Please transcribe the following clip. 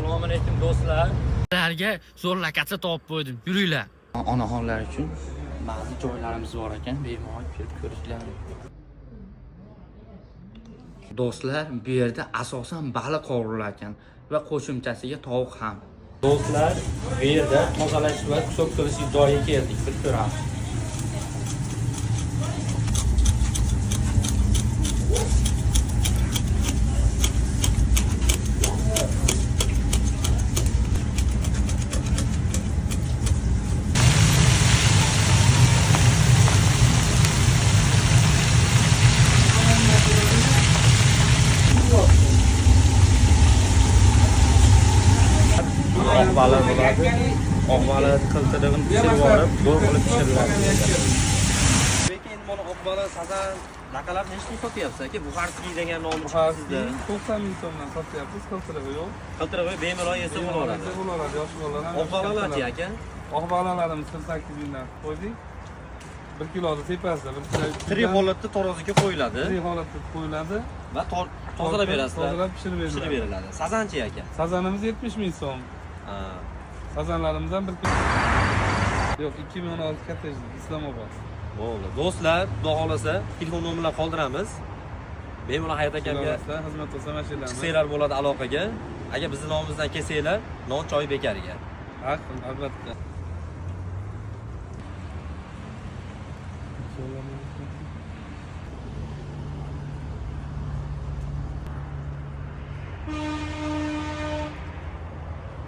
Assalomu alaykum do'stlar. Sizlarga zo'r lokatsiya topib qo'ydim. Yuringlar. Onaxonlar uchun ba'zi joylarimiz bor ekan, bemalol kelib ko'rishlar mumkin. Do'stlar, bu yerda asosan baliq qovurilar ekan va qo'shimchasiga tovuq ham. Do'stlar, bu yerda tozalash va hisob qilish joyiga keldik. Bir ko'ramiz. Oq baliq bo'ladi. Oq baliq qiltirig'ini pishirib olib, zo'r qilib pishiriladi. Lekin mana oq baliq, sazan, laqalar nechta sotyapsiz aka? Bu harsiy degan nomi Sizda 90 ming so'mdan sotyapmiz, qiltirig'i yo'q. qiltirig'i bemalol yesa bo'laveradi. Yesa bo'laveradi, yosh bolalar. Oq baliqlar-chi aka? Oq baliqlarimiz 48 mingdan qo'ydik. 1 kiloda tepasida, 1 kilo. Tirik holatda taroziga qo'yiladi Tirik holatda qo'yiladi va tozalab berasizlar. Tozalab pishirib Pishirib beriladi. Sazanchi aka? Sazanimiz 70 ming so'm. Ha. Sazanlarimizdan 1 kilo. Yo'q, 2016 katta Islomobod. Bo'ldi. Do'stlar, xudo xolasa, telefon nomerlarini qoldiramiz. Bemalol Hayot akamga xizmat qilsa mashinamiz. chiqsanglar bo'ladi aloqaga. Agar bizning nomimizdan kelsanglar, non choy bekariga. Haq, albatta.